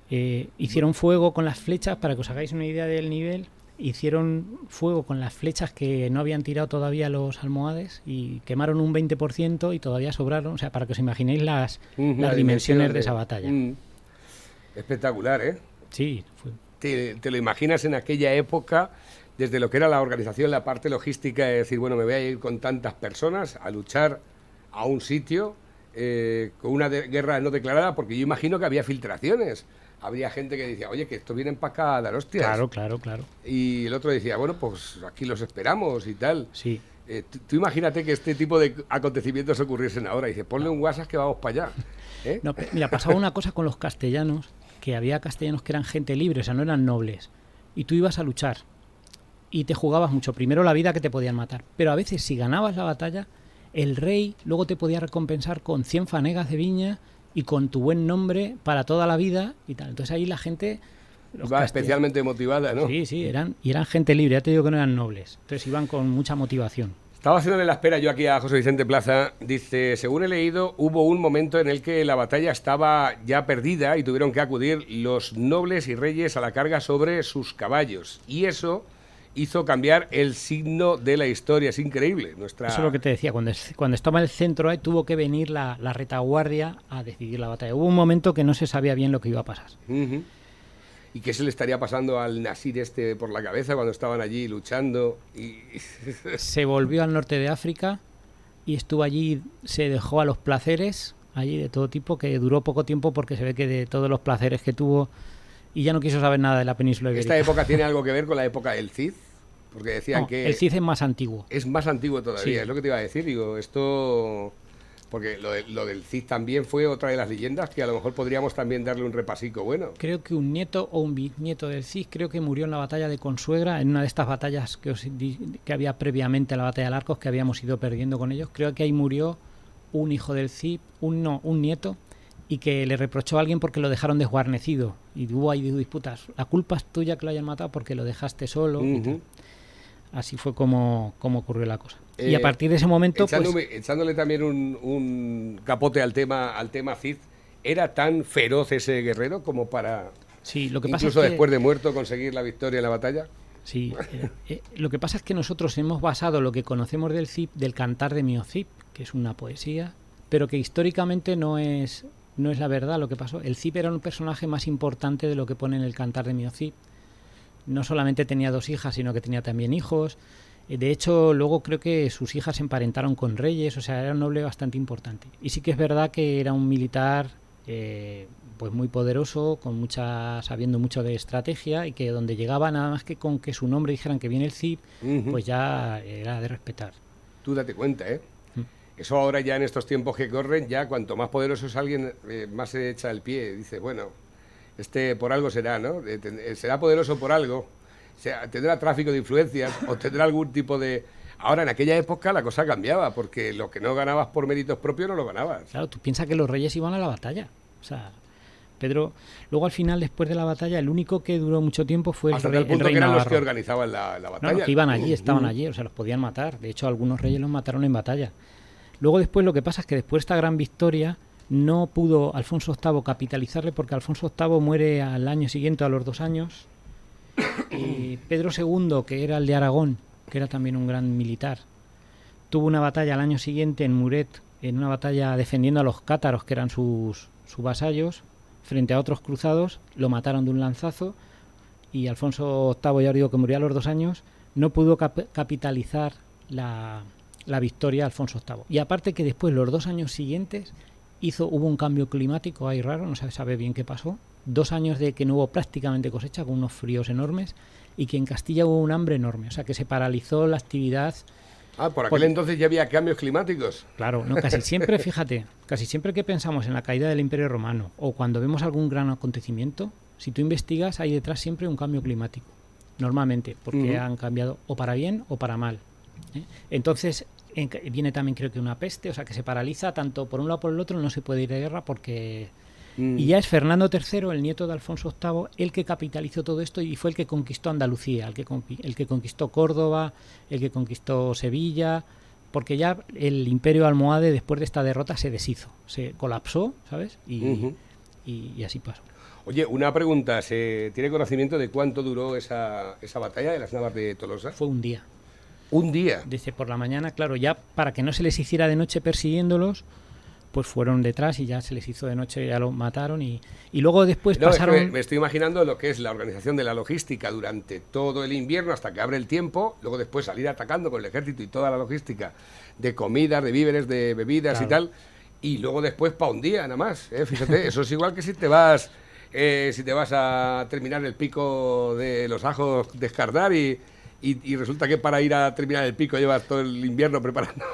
Hicieron fuego con las flechas, para que os hagáis una idea del nivel, hicieron fuego con las flechas que no habían tirado todavía los almohades y quemaron un 20% y todavía sobraron, o sea, para que os imaginéis las dimensiones de esa batalla. Espectacular, ¿eh? Sí. Te lo imaginas en aquella época... Desde lo que era la organización, la parte logística, es decir, bueno, me voy a ir con tantas personas a luchar a un sitio con una guerra no declarada, porque yo imagino que había filtraciones. Habría gente que decía, oye, que estos vienen para acá a dar hostias. Claro. Y el otro decía, bueno, pues aquí los esperamos y tal. Sí. Tú imagínate que este tipo de acontecimientos ocurriesen ahora. Y dices, ponle un WhatsApp que vamos para allá. No, mira, pasaba una cosa con los castellanos, que había castellanos que eran gente libre, o sea, no eran nobles. Y tú ibas a luchar. Y te jugabas mucho, primero la vida, que te podían matar, pero a veces si ganabas la batalla, el rey luego te podía recompensar con 100 fanegas de viña y con tu buen nombre para toda la vida y tal. Entonces ahí la gente... Va especialmente motivada, ¿no? Sí, eran gente libre, ya te digo que no eran nobles, entonces iban con mucha motivación. Estaba haciéndole la espera yo aquí a José Vicente Plaza. Dice, según he leído, hubo un momento en el que la batalla estaba ya perdida y tuvieron que acudir los nobles y reyes a la carga sobre sus caballos. Y eso... hizo cambiar el signo de la historia. Es increíble. Eso es lo que te decía. Cuando estaba en el centro ahí, tuvo que venir la retaguardia a decidir la batalla. Hubo un momento que no se sabía bien lo que iba a pasar. ¿Y qué se le estaría pasando al Nasir por la cabeza cuando estaban allí luchando? Se volvió al norte de África y estuvo allí, se dejó a los placeres, allí de todo tipo, que duró poco tiempo porque se ve que de todos los placeres que tuvo... Y ya no quiso saber nada de la península ibérica. ¿Esta época tiene algo que ver con la época del Cid? Porque decían que... el Cid es más antiguo. Es más antiguo todavía, sí. Es lo que te iba a decir. Digo, esto Porque lo del Cid también fue otra de las leyendas que a lo mejor podríamos también darle un repasico bueno. Creo que un nieto o un bisnieto del Cid, creo que murió en la batalla de Consuegra, en una de estas batallas que había previamente a la batalla de Arcos, que habíamos ido perdiendo con ellos. Creo que ahí murió un hijo del Cid, un nieto, y que le reprochó a alguien porque lo dejaron desguarnecido. Y hubo ahí disputas. La culpa es tuya que lo hayan matado porque lo dejaste solo. Y tal. Así fue como ocurrió la cosa. Y a partir de ese momento... Echándole también un capote al tema Cid, ¿era tan feroz ese guerrero como para, sí, lo que incluso pasa es que, después de muerto, conseguir la victoria en la batalla? Sí, lo que pasa es que nosotros hemos basado lo que conocemos del Cid, del Cantar de Mio Cid, que es una poesía, pero que históricamente no es la verdad lo que pasó. El Cid era un personaje más importante de lo que pone en el Cantar de Mio Cid. No solamente tenía 2 hijas, sino que tenía también hijos. De hecho, luego creo que sus hijas se emparentaron con reyes, o sea, era un noble bastante importante. Y sí que es verdad que era un militar pues muy poderoso, sabiendo mucho de estrategia, y que donde llegaba, nada más que con que su nombre dijeran que viene el Cid, pues ya era de respetar. Tú date cuenta, ¿eh? Eso ahora ya en estos tiempos que corren, ya cuanto más poderoso es alguien, más se echa el pie. Dice, bueno, por algo será, ¿no? Será poderoso por algo. O sea, tendrá tráfico de influencias o tendrá algún tipo de... Ahora, en aquella época la cosa cambiaba, porque lo que no ganabas por méritos propios no lo ganabas. Claro, tú piensas que los reyes iban a la batalla. O sea, Pedro... Luego, al final, después de la batalla, el único que duró mucho tiempo fue hasta el punto que eran los que organizaban la batalla. No, los que iban allí, estaban allí, o sea, los podían matar. De hecho, algunos reyes los mataron en batalla. Luego, después, lo que pasa es que después de esta gran victoria, no pudo Alfonso VIII capitalizarle, porque Alfonso VIII muere al año siguiente, a los 2 años. Y Pedro II, que era el de Aragón, que era también un gran militar, tuvo una batalla al año siguiente en Muret, en una batalla defendiendo a los cátaros, que eran sus vasallos, frente a otros cruzados. Lo mataron de un lanzazo, y Alfonso VIII, ya os digo que murió a los 2 años, no pudo capitalizar la victoria de Alfonso VIII. Y aparte que después, los 2 años siguientes, hubo un cambio climático ahí raro, no se sabe bien qué pasó. 2 años de que no hubo prácticamente cosecha, con unos fríos enormes, y que en Castilla hubo un hambre enorme, o sea que se paralizó la actividad. Por aquel entonces ya había cambios climáticos. Claro, no, casi siempre, fíjate, casi siempre que pensamos en la caída del Imperio Romano o cuando vemos algún gran acontecimiento, si tú investigas, hay detrás siempre un cambio climático, normalmente, porque han cambiado o para bien o para mal. Entonces viene también, creo que, una peste, o sea que se paraliza tanto por un lado por el otro, no se puede ir de guerra porque... Y ya es Fernando III, el nieto de Alfonso VIII, el que capitalizó todo esto y fue el que conquistó Andalucía, el que conquistó Córdoba, el que conquistó Sevilla, porque ya el imperio almohade, después de esta derrota, se deshizo, se colapsó, ¿sabes? Y así pasó. Oye, una pregunta, ¿se tiene conocimiento de cuánto duró esa batalla de las Navas de Tolosa? Fue un día. ¿Un día? Desde por la mañana, claro, ya para que no se les hiciera de noche persiguiéndolos, pues fueron detrás y ya se les hizo de noche, ya lo mataron y luego después pasaron... Es que me estoy imaginando lo que es la organización de la logística durante todo el invierno hasta que abre el tiempo, luego después salir atacando con el ejército y toda la logística de comidas, de víveres, de bebidas, claro, y tal, y luego después para un día nada más, fíjate, eso es igual que si te vas a terminar el pico de los Ajos de Escardar y resulta que para ir a terminar el pico llevas todo el invierno preparando.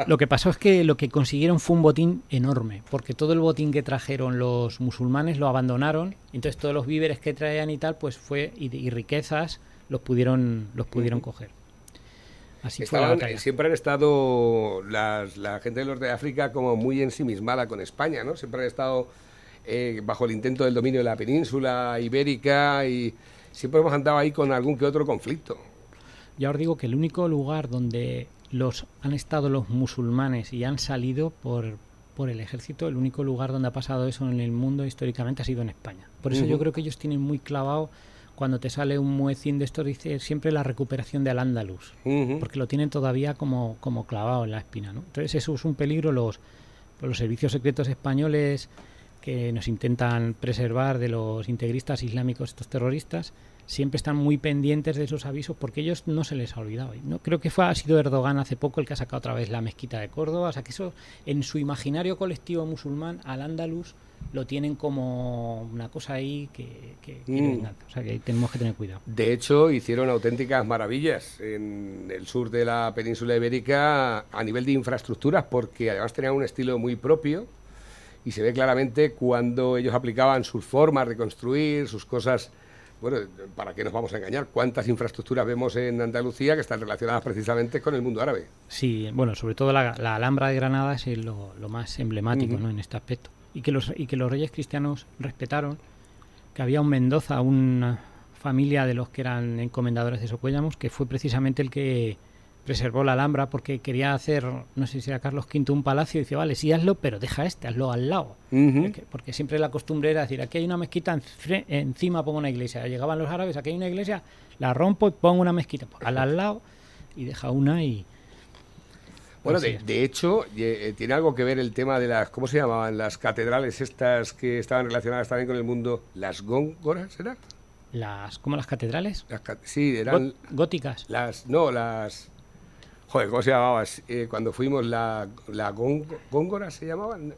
Lo que pasó es que lo que consiguieron fue un botín enorme, porque todo el botín que trajeron los musulmanes lo abandonaron, entonces todos los víveres que traían y tal, pues y riquezas los pudieron coger. Así fue la batalla. Siempre han estado la gente de los de África como muy ensimismada con España, ¿no? Siempre han estado bajo el intento del dominio de la península ibérica y siempre hemos andado ahí con algún que otro conflicto. Ya os digo que el único lugar donde han estado los musulmanes y han salido por el ejército, el único lugar donde ha pasado eso en el mundo históricamente ha sido en España. Por eso yo creo que ellos tienen muy clavado, cuando te sale un muecín de estos, dice siempre la recuperación de Al-Ándalus, porque lo tienen todavía como clavado en la espina, ¿no? Entonces eso es un peligro. Los servicios secretos españoles que nos intentan preservar de los integristas islámicos, estos terroristas, siempre están muy pendientes de esos avisos porque ellos no se les ha olvidado. ¿No? Creo que ha sido Erdogan hace poco el que ha sacado otra vez la mezquita de Córdoba, o sea que eso en su imaginario colectivo musulmán, Al-Ándalus lo tienen como una cosa ahí que no es nada. O sea, que ahí tenemos que tener cuidado. De hecho, hicieron auténticas maravillas en el sur de la península ibérica a nivel de infraestructuras, porque además tenían un estilo muy propio y se ve claramente cuando ellos aplicaban sus formas de construir, sus cosas. Bueno, ¿para qué nos vamos a engañar? ¿Cuántas infraestructuras vemos en Andalucía que están relacionadas precisamente con el mundo árabe? Sí, bueno, sobre todo la Alhambra de Granada es lo más emblemático, ¿no?, en este aspecto. Y que los reyes cristianos respetaron que había un Mendoza, una familia de los que eran encomendadores de Socuéllamos, que fue precisamente el que preservó la Alhambra, porque quería hacer, no sé si era Carlos V, un palacio, y dice, vale, sí, hazlo, pero deja hazlo al lado. Porque siempre la costumbre era decir, aquí hay una mezquita, encima pongo una iglesia. Llegaban los árabes, aquí hay una iglesia, la rompo y pongo una mezquita. Pues, al lado, y deja una y... Bueno, de hecho, tiene algo que ver el tema de las, ¿cómo se llamaban? Las catedrales estas que estaban relacionadas también con el mundo, las góngoras, ¿era? ¿Cómo las catedrales? Sí, eran... góticas. Joder, ¿cómo se llamaba? Cuando fuimos, la góngora se llamaban,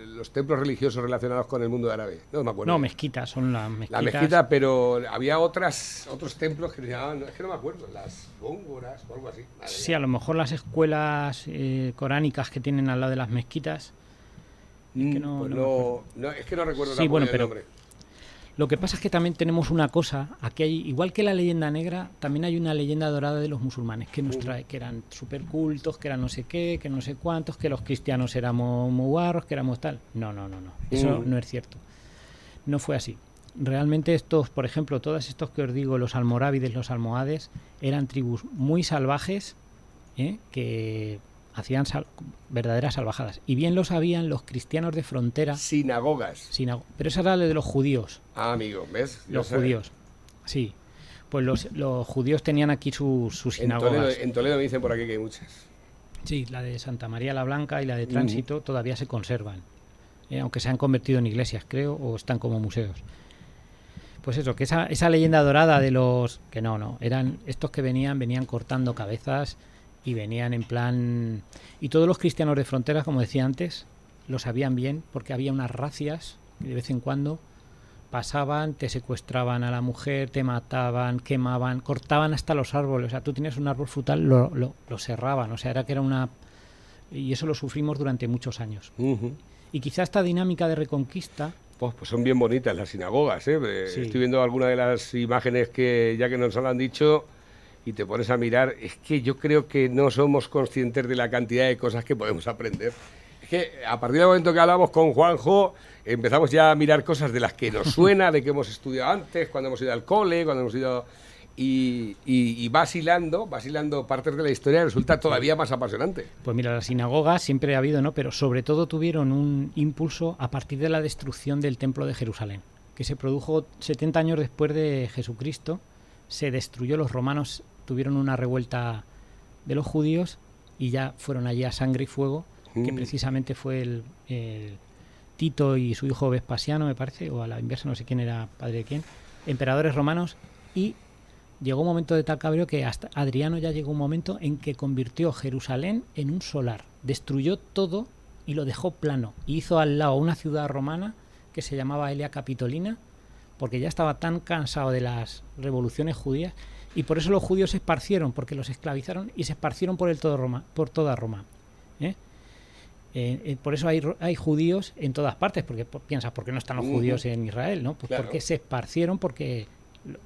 los templos religiosos relacionados con el mundo árabe. No me acuerdo. No, mezquitas, son las mezquitas. La mezquita, pero había otros templos que se llamaban, es que no me acuerdo, las góngoras o algo así. Sí, a lo mejor las escuelas coránicas que tienen al lado de las mezquitas. Es que no recuerdo sí, bueno, el nombre. Lo que pasa es que también tenemos una cosa, aquí hay, igual que la leyenda negra, también hay una leyenda dorada de los musulmanes que nos trae, que eran súper cultos, que eran no sé qué, que no sé cuántos, que los cristianos éramos muy guarros, que éramos tal. No. Eso no es cierto. No fue así. Realmente estos, por ejemplo, todos estos que os digo, los almorávides, los almohades, eran tribus muy salvajes, que hacían verdaderas salvajadas. Y bien lo sabían los cristianos de frontera. Sinagogas. Pero esa era la de los judíos. Ah, amigo, ¿ves? Los judíos, sí. Pues los judíos tenían aquí sus sinagogas. En Toledo me dicen por aquí que hay muchas. Sí, la de Santa María la Blanca y la de Tránsito todavía se conservan. Aunque se han convertido en iglesias, creo, o están como museos. Pues eso, que esa leyenda dorada de los... Que no, eran estos que venían cortando cabezas... Y venían en plan... Y todos los cristianos de fronteras, como decía antes, lo sabían bien, porque había unas racias que de vez en cuando pasaban, te secuestraban a la mujer, te mataban, quemaban, cortaban hasta los árboles. O sea, tú tienes un árbol frutal, lo cerraban. O sea, era que era una... Y eso lo sufrimos durante muchos años. Y quizá esta dinámica de reconquista... Pues son bien bonitas las sinagogas, ¿eh? Sí. Estoy viendo algunas de las imágenes que ya que nos lo han dicho... Y te pones a mirar, es que yo creo que no somos conscientes de la cantidad de cosas que podemos aprender. Es que a partir del momento que hablamos con Juanjo, empezamos ya a mirar cosas de las que nos suena, de que hemos estudiado antes, cuando hemos ido al cole, cuando hemos ido... Y vacilando partes de la historia resulta todavía más apasionante. Pues mira, las sinagogas siempre ha habido, ¿no? Pero sobre todo tuvieron un impulso a partir de la destrucción del Templo de Jerusalén, que se produjo 70 años después de Jesucristo. Se destruyó, los romanos tuvieron una revuelta de los judíos y ya fueron allí a sangre y fuego, que precisamente fue el Tito y su hijo Vespasiano, me parece, o a la inversa, no sé quién era padre de quién, emperadores romanos, y llegó un momento de tal cabreo que hasta Adriano ya llegó un momento en que convirtió Jerusalén en un solar, destruyó todo y lo dejó plano, y hizo al lado una ciudad romana que se llamaba Elia Capitolina, porque ya estaba tan cansado de las revoluciones judías, y por eso los judíos se esparcieron, porque los esclavizaron y se esparcieron por toda Roma. Por eso hay judíos en todas partes, porque piensas, ¿por qué no están los judíos en Israel? ¿No? Pues claro. Porque se esparcieron, porque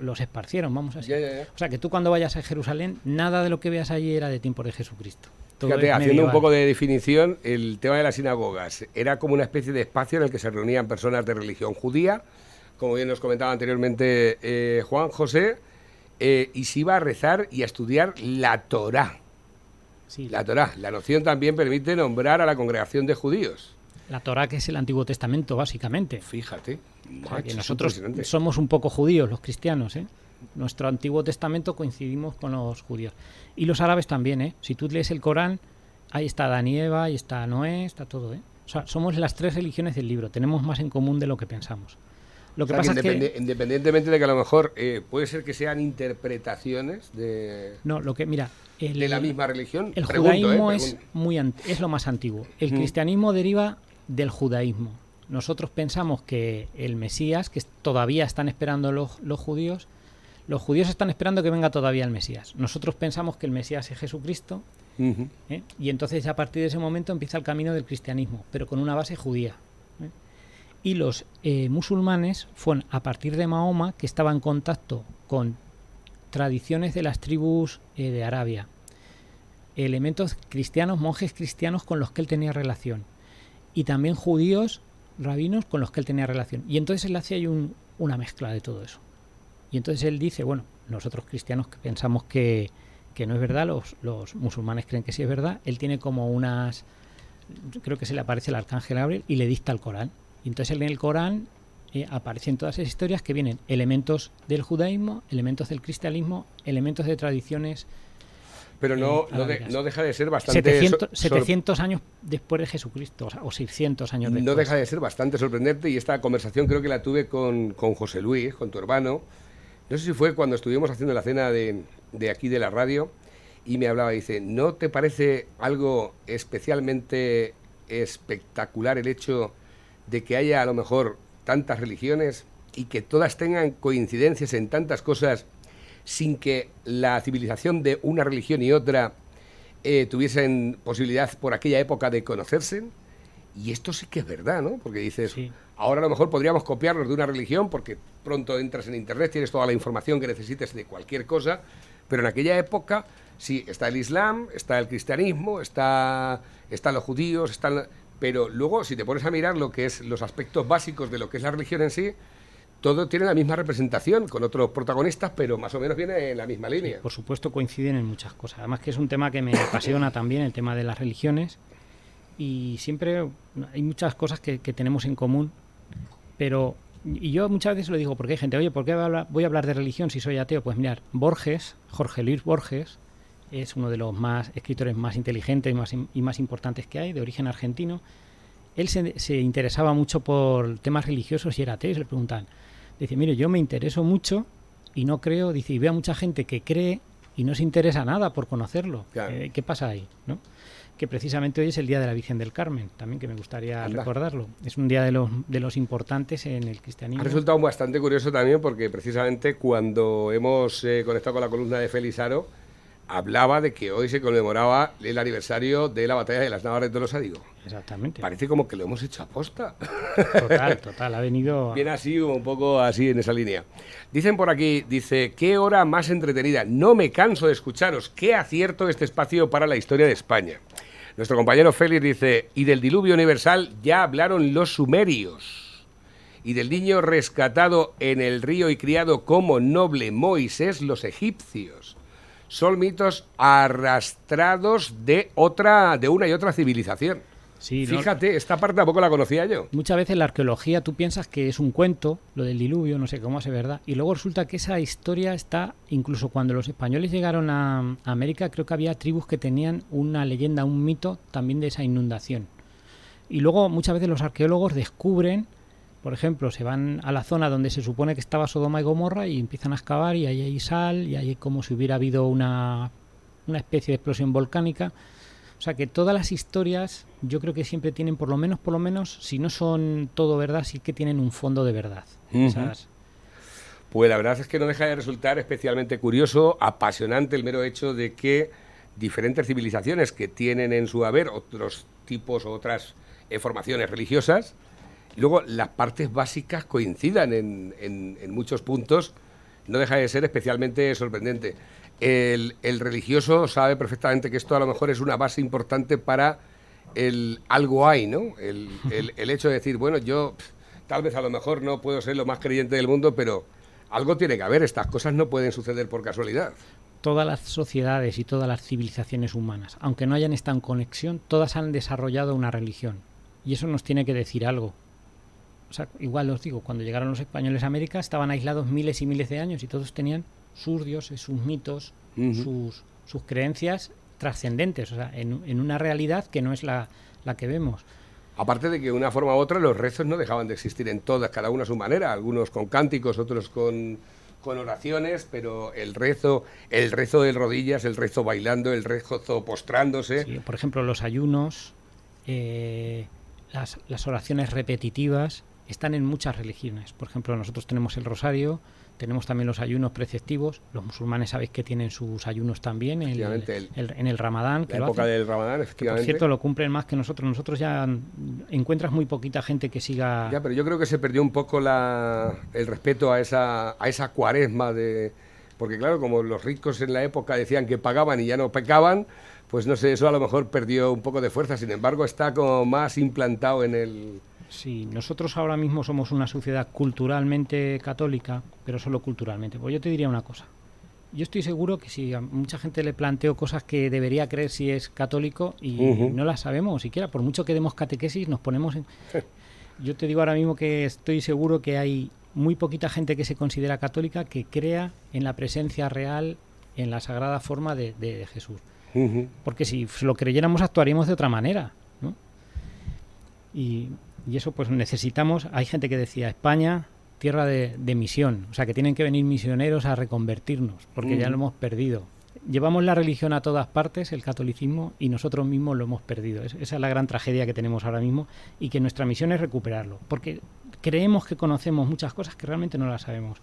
los esparcieron, vamos así. Ya. O sea, que tú cuando vayas a Jerusalén, nada de lo que veas allí era de tiempo de Jesucristo. Fíjate, haciendo un poco de definición, el tema de las sinagogas era como una especie de espacio en el que se reunían personas de religión judía, como bien nos comentaba anteriormente Juan José, y se iba a rezar y a estudiar la Torá. Sí. La Torá. La noción también permite nombrar a la congregación de judíos. La Torá, que es el Antiguo Testamento, básicamente. Fíjate. O sea, que nosotros somos un poco judíos, los cristianos, ¿eh? Nuestro Antiguo Testamento coincidimos con los judíos. Y los árabes también, ¿eh? Si tú lees el Corán, ahí está Adán y Eva, ahí está Noé, está todo, ¿eh? O sea, somos las tres religiones del libro. Tenemos más en común de lo que pensamos. Lo que pasa es que independientemente de que a lo mejor puede ser que sean interpretaciones de la misma religión. El judaísmo es lo más antiguo. El cristianismo deriva del judaísmo. nosotros pensamos que el Mesías, que todavía están esperando los judíos están esperando que venga todavía el Mesías. Nosotros pensamos que el Mesías es Jesucristo, y entonces a partir de ese momento empieza el camino del cristianismo, pero con una base judía. Y los musulmanes fueron a partir de Mahoma, que estaba en contacto con tradiciones de las tribus de Arabia, elementos cristianos, monjes cristianos con los que él tenía relación, y también judíos, rabinos con los que él tenía relación. Y entonces él hace ahí una mezcla de todo eso. Y entonces él dice, bueno, nosotros cristianos que pensamos que no es verdad, los musulmanes creen que sí es verdad. Él tiene como creo que se le aparece el arcángel Gabriel y le dicta el Corán. Y entonces en el Corán aparecen todas esas historias que vienen elementos del judaísmo, elementos del cristianismo, elementos de tradiciones. Pero no deja de ser bastante... 700 años después de Jesucristo, o 600 años después. No deja de ser bastante sorprendente, y esta conversación creo que la tuve con José Luis, con tu hermano. No sé si fue cuando estuvimos haciendo la cena de aquí de la radio, y me hablaba, dice, ¿no te parece algo especialmente espectacular el hecho de que haya a lo mejor tantas religiones y que todas tengan coincidencias en tantas cosas sin que la civilización de una religión y otra tuviesen posibilidad por aquella época de conocerse? Y esto sí que es verdad, ¿no? Porque dices, sí, ahora a lo mejor podríamos copiarnos de una religión porque pronto entras en internet, tienes toda la información que necesites de cualquier cosa, pero en aquella época sí, está el Islam, está el cristianismo, están los judíos, pero luego si te pones a mirar lo que es los aspectos básicos de lo que es la religión en sí, todo tiene la misma representación, con otros protagonistas, pero más o menos viene en la misma línea. Sí, por supuesto coinciden en muchas cosas. Además que es un tema que me apasiona también, el tema de las religiones. Y siempre hay muchas cosas que tenemos en común. Y yo muchas veces lo digo, porque hay gente, oye, ¿por qué voy a hablar de religión si soy ateo? Pues mirar, Jorge Luis Borges, es uno de los escritores más inteligentes y más importantes que hay, de origen argentino. Él se interesaba mucho por temas religiosos y era ateo, y se le preguntaban. Dice, mire, yo me intereso mucho y no creo, dice, y veo a mucha gente que cree y no se interesa nada por conocerlo. Claro. ¿Qué pasa ahí? ¿No? Que precisamente hoy es el Día de la Virgen del Carmen, también, que me gustaría recordarlo. Es un día de los importantes en el cristianismo. Ha resultado bastante curioso también porque precisamente cuando hemos conectado con la columna de Félix Aro, hablaba de que hoy se conmemoraba el aniversario de la batalla de las Navas de Tolosa. Digo, exactamente. Parece como que lo hemos hecho a posta. Total, ha venido... Viene así, un poco así en esa línea. Dicen por aquí, dice, qué hora más entretenida, no me canso de escucharos, qué acierto este espacio para la historia de España. Nuestro compañero Félix dice, y del diluvio universal ya hablaron los sumerios, y del niño rescatado en el río y criado como noble Moisés los egipcios. Son mitos arrastrados de una y otra civilización. Sí, fíjate, esta parte tampoco la conocía yo. Muchas veces la arqueología tú piensas que es un cuento, lo del diluvio, no sé cómo es verdad, y luego resulta que esa historia está, incluso cuando los españoles llegaron a América, creo que había tribus que tenían una leyenda, un mito también de esa inundación. Y luego muchas veces los arqueólogos descubren, por ejemplo, se van a la zona donde se supone que estaba Sodoma y Gomorra y empiezan a excavar y ahí hay sal y ahí como si hubiera habido una especie de explosión volcánica. O sea que todas las historias yo creo que siempre tienen por lo menos, si no son todo verdad, sí que tienen un fondo de verdad. Pues la verdad es que no deja de resultar especialmente curioso, apasionante el mero hecho de que diferentes civilizaciones que tienen en su haber otros tipos o otras formaciones religiosas, luego las partes básicas coincidan en muchos puntos, no deja de ser especialmente sorprendente. El religioso sabe perfectamente que esto a lo mejor es una base importante para algo hay, ¿no? El hecho de decir, bueno, yo tal vez a lo mejor no puedo ser lo más creyente del mundo, pero algo tiene que haber, estas cosas no pueden suceder por casualidad. Todas las sociedades y todas las civilizaciones humanas, aunque no hayan estado en conexión, todas han desarrollado una religión. Y eso nos tiene que decir algo. O sea, igual os digo, cuando llegaron los españoles a América estaban aislados miles y miles de años y todos tenían sus dioses, sus mitos, sus creencias trascendentes, o sea, en una realidad que no es la que vemos. Aparte de que de una forma u otra los rezos no dejaban de existir en todas, cada uno a su manera, algunos con cánticos, otros con oraciones, pero el rezo de rodillas, el rezo bailando, el rezo postrándose. Sí, por ejemplo, los ayunos, las oraciones repetitivas están en muchas religiones. Por ejemplo, nosotros tenemos el rosario, tenemos también los ayunos preceptivos. Los musulmanes sabéis que tienen sus ayunos también en el Ramadán. La época del Ramadán, efectivamente. Que, por cierto, lo cumplen más que nosotros. Nosotros ya encuentras muy poquita gente que siga... Ya, pero yo creo que se perdió un poco el respeto a esa cuaresma de... Porque claro, como los ricos en la época decían que pagaban y ya no pecaban, pues no sé, eso a lo mejor perdió un poco de fuerza. Sin embargo, está como más implantado en el... Sí, nosotros ahora mismo somos una sociedad culturalmente católica, pero solo culturalmente. Pues yo te diría una cosa. Yo estoy seguro que si a mucha gente le planteo cosas que debería creer si es católico y no las sabemos siquiera, por mucho que demos catequesis, nos ponemos en... Yo te digo ahora mismo que estoy seguro que hay muy poquita gente que se considera católica que crea en la presencia real, en la sagrada forma de Jesús. Porque si lo creyéramos actuaríamos de otra manera, ¿no? Y eso pues necesitamos, hay gente que decía, España, tierra de misión, o sea que tienen que venir misioneros a reconvertirnos, porque ya lo hemos perdido. Llevamos la religión a todas partes, el catolicismo, y nosotros mismos lo hemos perdido. Esa es la gran tragedia que tenemos ahora mismo y que nuestra misión es recuperarlo, porque creemos que conocemos muchas cosas que realmente no las sabemos.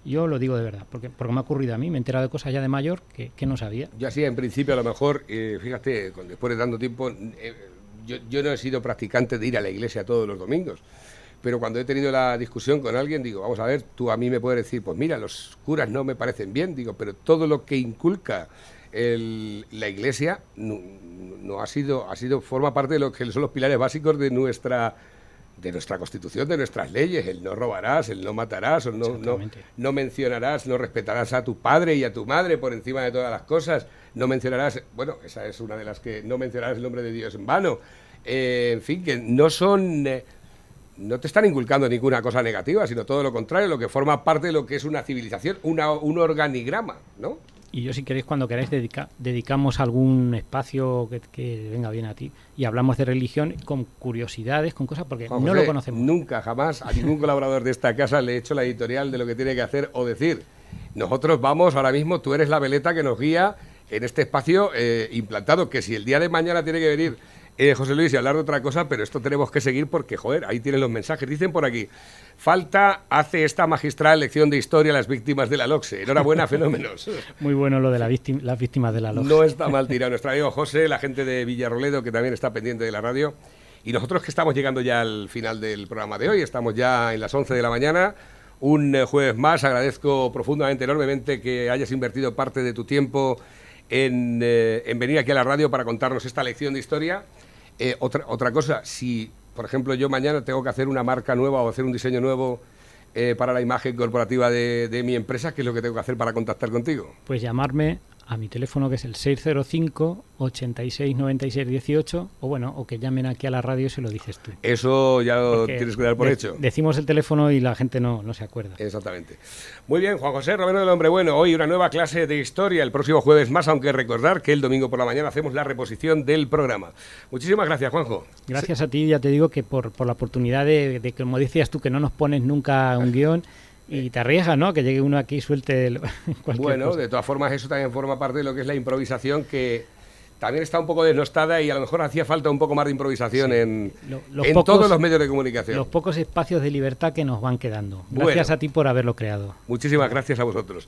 Yo lo digo de verdad, porque me ha ocurrido a mí, me he enterado de cosas ya de mayor que no sabía. Yo así, en principio, a lo mejor, fíjate, después de tanto tiempo... Yo no he sido practicante de ir a la iglesia todos los domingos, pero cuando he tenido la discusión con alguien, digo, vamos a ver, tú a mí me puedes decir, pues mira, los curas no me parecen bien, digo, pero todo lo que inculca la iglesia no ha sido, forma parte de lo que son los pilares básicos de nuestra Constitución, de nuestras leyes, el no robarás, el no matarás, o no mencionarás, no respetarás a tu padre y a tu madre por encima de todas las cosas, no mencionarás, bueno, esa es una de las que no mencionarás el nombre de Dios en vano, en fin, que no te están inculcando ninguna cosa negativa, sino todo lo contrario, lo que forma parte de lo que es una civilización, un organigrama, ¿no? Y yo, si queréis, cuando queráis, dedicamos algún espacio que venga bien a ti y hablamos de religión con curiosidades, con cosas, porque Juan no José, lo conocemos. Nunca, jamás, a ningún colaborador de esta casa le he hecho la editorial de lo que tiene que hacer o decir. Nosotros vamos, ahora mismo, tú eres la veleta que nos guía en este espacio implantado, que si el día de mañana tiene que venir José Luis y hablar de otra cosa, pero esto tenemos que seguir porque, joder, ahí tienen los mensajes. Dicen por aquí, falta hace esta magistral lección de historia a las víctimas de la LOCSE. Enhorabuena, fenómenos. Muy bueno lo de las víctimas de la LOCSE. No está mal tirado. Nuestro amigo José, la gente de Villarroledo, que también está pendiente de la radio. Y nosotros que estamos llegando ya al final del programa de hoy, estamos ya en las 11 de la mañana, un jueves más. Agradezco profundamente, enormemente, que hayas invertido parte de tu tiempo en venir aquí a la radio para contarnos esta lección de historia. Otra cosa, si por ejemplo yo mañana tengo que hacer una marca nueva o hacer un diseño nuevo para la imagen corporativa de mi empresa, ¿qué es lo que tengo que hacer para contactar contigo? Pues llamarme a mi teléfono, que es el 605 86 96 18, o que llamen aquí a la radio y se lo dices tú. Eso ya lo tienes que dar por hecho. Decimos el teléfono y la gente no se acuerda. Exactamente. Muy bien, Juan José Romero del Hombre Bueno, hoy una nueva clase de historia, el próximo jueves más, aunque recordar que el domingo por la mañana hacemos la reposición del programa. Muchísimas gracias, Juanjo. Gracias a ti, ya te digo que por la oportunidad de que, como decías tú, que no nos pones nunca un guión. Y te arriesgas, ¿no? Que llegue uno aquí y suelte cualquier cosa. De todas formas, eso también forma parte de lo que es la improvisación, que también está un poco desnostada y a lo mejor hacía falta un poco más de improvisación en todos los medios de comunicación. Los pocos espacios de libertad que nos van quedando. Gracias a ti por haberlo creado. Muchísimas gracias a vosotros.